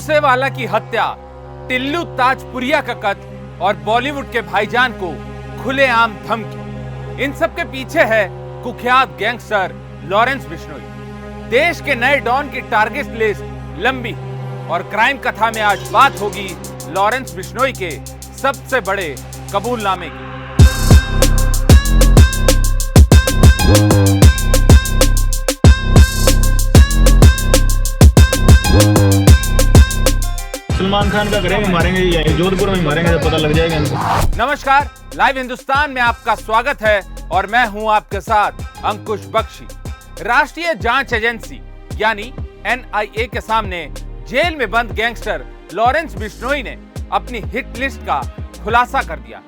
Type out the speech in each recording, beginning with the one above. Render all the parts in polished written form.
मूसेवाला की हत्या, टिल्लू ताजपुरिया का कत्ल और बॉलीवुड के भाईजान को खुलेआम धमकी, इन सब के पीछे है कुख्यात गैंगस्टर लॉरेंस बिश्नोई। देश के नए डॉन की टारगेट लिस्ट लंबी और क्राइम कथा में आज बात होगी लॉरेंस बिश्नोई के सबसे बड़े कबूलनामे की। सलमान खान का घर में मारेंगे या जोधपुर में मारेंगे तो पता लग जाएगा इनको। नमस्कार, लाइव हिंदुस्तान में आपका स्वागत है और मैं हूं आपके साथ अंकुश बख्शी। राष्ट्रीय जांच एजेंसी यानी NIA के सामने जेल में बंद गैंगस्टर लॉरेंस बिश्नोई ने अपनी हिट लिस्ट का खुलासा कर दिया,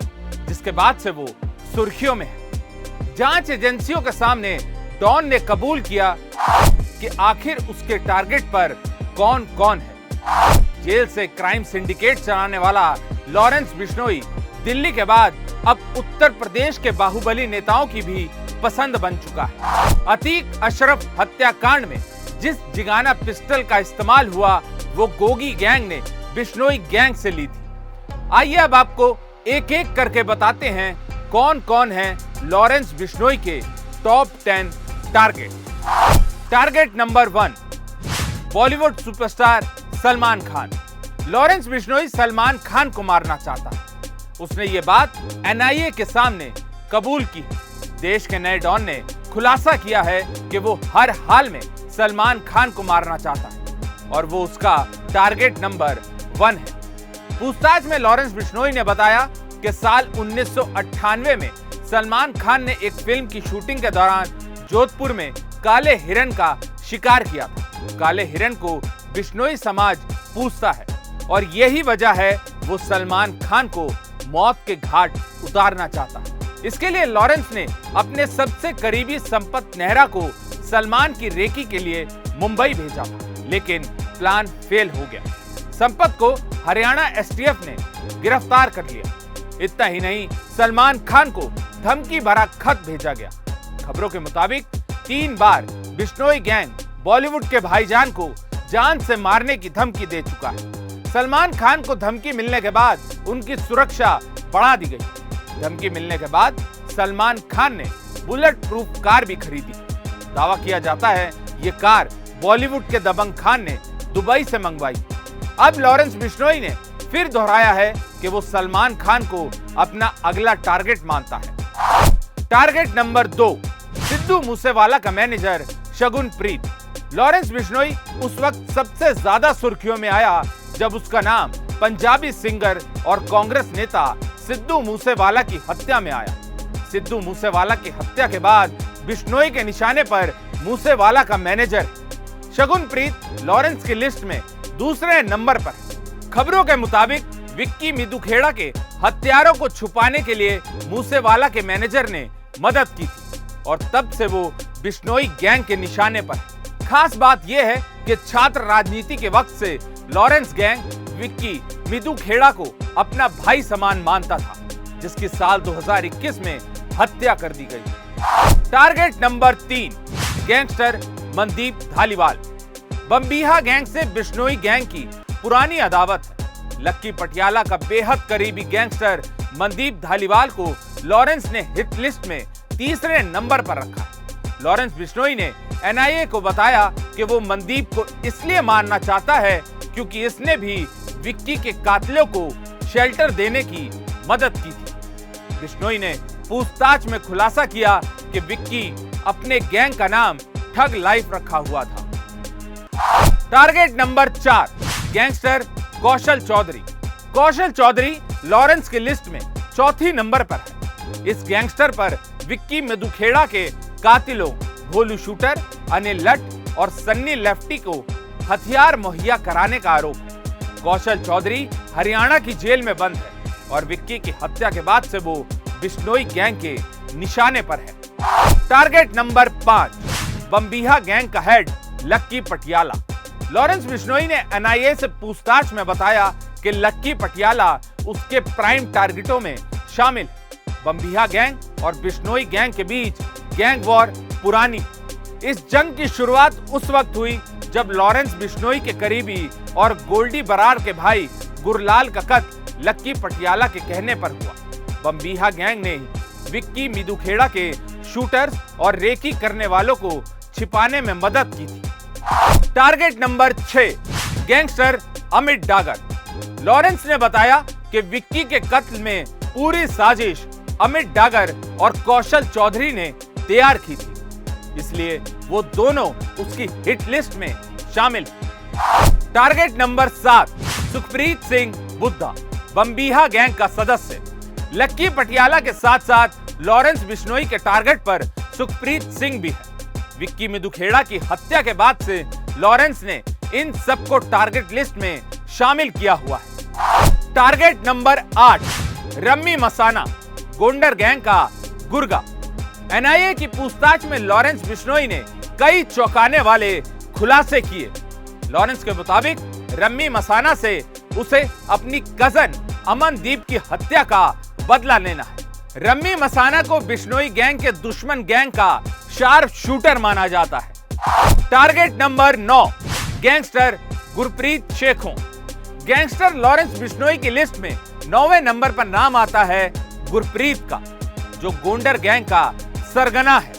जिसके बाद से वो सुर्खियों में है। जांच एजेंसियों के सामने डॉन ने कबूल किया कि आखिर उसके टारगेट पर कौन कौन है। जेल से क्राइम सिंडिकेट चलाने वाला लॉरेंस बिश्नोई दिल्ली के बाद अब उत्तर प्रदेश के बाहुबली नेताओं की भी पसंद बन चुका है। अतीक अशरफ हत्याकांड में जिस जिगाना पिस्टल का इस्तेमाल हुआ वो गोगी गैंग ने बिश्नोई गैंग से ली थी। आइए अब आपको एक एक करके बताते हैं कौन कौन है लॉरेंस बिश्नोई के top 10 target. Target number 1, Bollywood superstar Salman Khan. Lawrence Bishnoi Salman Khan को मारना चाहता है। उसने ये बात NIA के सामने कबूल की। देश के नए डॉन ने खुलासा किया है कि वो हर हाल में सलमान खान को मारना चाहता है और वो उसका टारगेट नंबर 1 है। पूछताछ में लॉरेंस बिश्नोई ने बताया कि साल 1998 में सलमान खान ने एक फिल्म की शूटिंग के दौरान जोधपुर में काले हिरण का शिकार किया था। काले हिरण को बिश्नोई समाज पूजता है और यही वजह है वो सलमान खान को मौत के घाट उतारना चाहता है। इसके लिए लॉरेंस ने अपने सबसे करीबी संपत नेहरा को सलमान की रेकी के लिए मुंबई भेजा, लेकिन प्लान फेल हो गया। संपत को हरियाणा STF ने गिरफ्तार कर लिया। इतना ही नहीं, सलमान खान को धमकी भरा खत भेजा गया। खबरों के मुताबिक 3 बार बिश्नोई गैंग बॉलीवुड के भाईजान को जान से मारने की धमकी दे चुका है। सलमान खान को धमकी मिलने के बाद उनकी सुरक्षा बढ़ा दी गई। धमकी मिलने के बाद सलमान खान ने बुलेट प्रूफ कार भी खरीदी। दावा किया जाता है ये कार बॉलीवुड के दबंग खान ने दुबई से मंगवाई। अब लॉरेंस बिश्नोई ने फिर दोहराया है कि वो सलमान खान को अपना अगला टारगेट मानता है। टारगेट नंबर 2, सिद्धू मूसेवाला का मैनेजर शगुन प्रीत। लॉरेंस बिश्नोई उस वक्त सबसे ज्यादा सुर्खियों में आया जब उसका नाम पंजाबी सिंगर और कांग्रेस नेता सिद्धू मूसेवाला की हत्या में आया। सिद्धू मूसेवाला की हत्या के बाद बिश्नोई के निशाने पर मूसेवाला का मैनेजर शगुन प्रीत लॉरेंस की लिस्ट में दूसरे नंबर पर है। खबरों के मुताबिक विक्की मिदुखेड़ा के हत्यारों को छुपाने के लिए मूसेवाला के मैनेजर ने मदद की थी और तब से वो बिश्नोई गैंग के निशाने पर है। खास बात यह है कि छात्र राजनीति के वक्त से लॉरेंस गैंग विक्की मिदुखेड़ा को अपना भाई समान मानता था, जिसकी साल 2021 में हत्या कर दी गई। Target number 3, gangster Mandeep Dhaliwal. Bambiha gang से बिश्नोई गैंग की पुरानी अदावत है। लक्की पटियाला का बेहद करीबी गैंगस्टर मनदीप धालीवाल को लॉरेंस ने हिट लिस्ट में तीसरे नंबर पर रखा है। लॉरेंस बिश्नोई ने NIA को बताया कि वो मनदीप को इसलिए मारना चाहता है क्योंकि इसने भी विक्की के कातिलों को शेल्टर देने की मदद की थी। बिश्नोई ने पूछताछ में खुलासा किया कि विक्की अपने गैंग का नाम ठग लाइफ रखा हुआ था। टारगेट नंबर 4, गैंगस्टर कौशल चौधरी। कौशल चौधरी लॉरेंस की लिस्ट में चौथी नंबर पर है। इस गैंगस्टर पर विक्की मिदुखेड़ा के कातिलों भोलू शूटर, अनिल लट और सन्नी लेफ्टी को हथियार मुहैया कराने का आरोप है। कौशल चौधरी हरियाणा की जेल में बंद है और विक्की की हत्या के बाद से वो बिश्नोई गैंग के निशाने पर है। टारगेट नंबर 5, बम्बीहा गैंग का हेड लक्की पटियाला। लॉरेंस बिश्नोई ने NIA से पूछताछ में बताया कि लक्की पटियाला उसके प्राइम टारगेटों में शामिल है। बम्बीहा गैंग और बिश्नोई गैंग के बीच गैंग वॉर पुरानी। इस जंग की शुरुआत उस वक्त हुई जब लॉरेंस बिश्नोई के करीबी और गोल्डी बराड़ के भाई गुरलाल का कत्ल लक्की पटियाला के कहने पर हुआ। बम्बीहा गैंग ने विक्की मिदुखेड़ा के शूटर्स और रेकी करने वालों को छिपाने में मदद की थी। Target number 6, gangster Amit Dagar. Lawrence ने बताया कि विक्की के कत्ल में पूरी साजिश अमित डागर और कौशल चौधरी ने तैयार की थी, इसलिए वो दोनों उसकी हिट लिस्ट में शामिल। Target number 7, Sukhpreet Singh Buddha, Bambiha gang का सदस्य। लक्की पटियाला के साथ साथ लॉरेंस बिश्नोई के टारगेट पर सुखप्रीत सिंह भी है। विक्की मिदुखेड़ा की हत्या के बाद से लॉरेंस ने इन सबको टारगेट लिस्ट में शामिल किया हुआ है। Target number 8, rummy मसाना, Gounder gang का गुर्गा। एनआईए की पूछताछ में लॉरेंस बिश्नोई ने कई चौंकाने वाले खुलासे किए। लॉरेंस के मुताबिक रम्मी मसाना से उसे अपनी कजन अमनदीप की हत्या का बदला लेना है। रम्मी मसाना को बिश्नोई गैंग के दुश्मन गैंग का शार्प शूटर माना जाता है। Target number 9, gangster Gurpreet Shekhon. Gangster Lawrence Bishnoi की लिस्ट में 9वें नंबर पर नाम आता है गुरप्रीत का, जो गोंडर गैंग का सरगना है।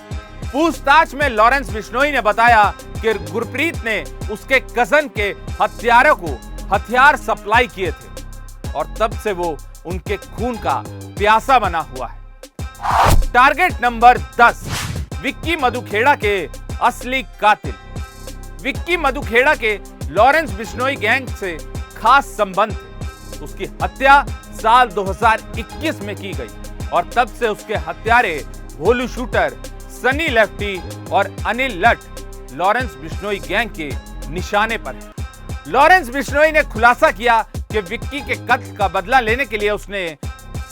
पूछताछ में लॉरेंस बिश्नोई ने बताया कि गुरप्रीत ने उसके कजन के हत्यारों को हथियार सप्लाई किए थे और तब से वो उनके खून का प्यासा बना हुआ है। टारगेट नंबर 10, विक्की मधुखेड़ा के असली कातिल। विक्की मधुखेड़ा के लॉरेंस बिश्नोई गैंग से खास संबंध थे। उसकी हत्या साल 2021 में की गई और तब से उसके हत्यारे भोलू शूटर, सनी लेफ्टी और अनिल लट लॉरेंस बिश्नोई गैंग के निशाने पर है। लॉरेंस बिश्नोई ने खुलासा किया कि विक्की के कत्ल का बदला लेने के लिए उसने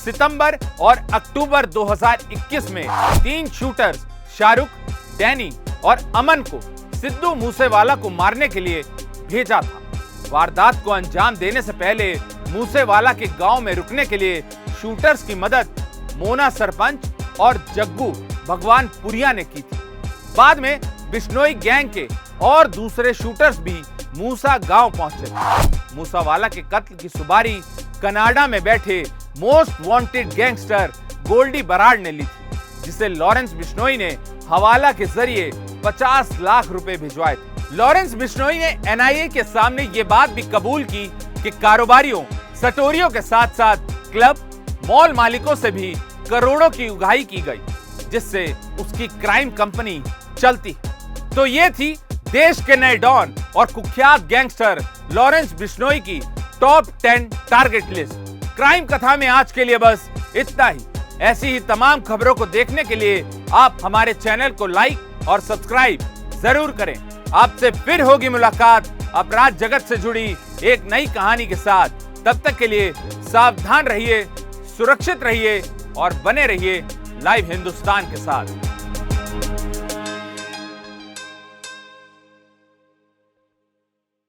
सितंबर और अक्टूबर 2021 में 3 शूटर्स शाहरुख, डैनी और अमन को सिद्धू मूसेवाला को मारने के लिए भेजा था। वारदात को अंजाम देने से पहले मूसेवाला के गांव में रुकने के लिए शूटर्स की मदद मोना सरपंच और जग्गू भगवानपुरिया ने की थी। बाद में बिश्नोई गैंग के और दूसरे शूटर्स भी मूसा गांव पहुंचे थे। मूसावाला के कत्ल की सुबारी कनाडा में बैठे most wanted gangster Goldy Brar ने ली थी, जिसे लॉरेंस बिश्नोई ने हवाला के जरिए 50 लाख रुपए भिजवाए थे। लॉरेंस बिश्नोई ने एनआईए के सामने ये बात भी कबूल की कि कारोबारियों, सटोरियों के साथ साथ क्लब, मॉल मालिकों से भी करोड़ों की उगाही की गई, जिससे उसकी क्राइम कंपनी चलती है। तो ये थी देश के नए डॉन और कुख्यात गैंगस्टर लॉरेंस बिश्नोई की टॉप 10 टारगेट लिस्ट। क्राइम कथा में आज के लिए बस इतना ही। ऐसी ही तमाम खबरों को देखने के लिए आप हमारे चैनल को लाइक और सब्सक्राइब जरूर करें। आपसे फिर होगी मुलाकात अपराध जगत से जुड़ी एक नई कहानी के साथ। तब तक के लिए सावधान रहिए, सुरक्षित रहिए और बने रहिए लाइव हिंदुस्तान के साथ।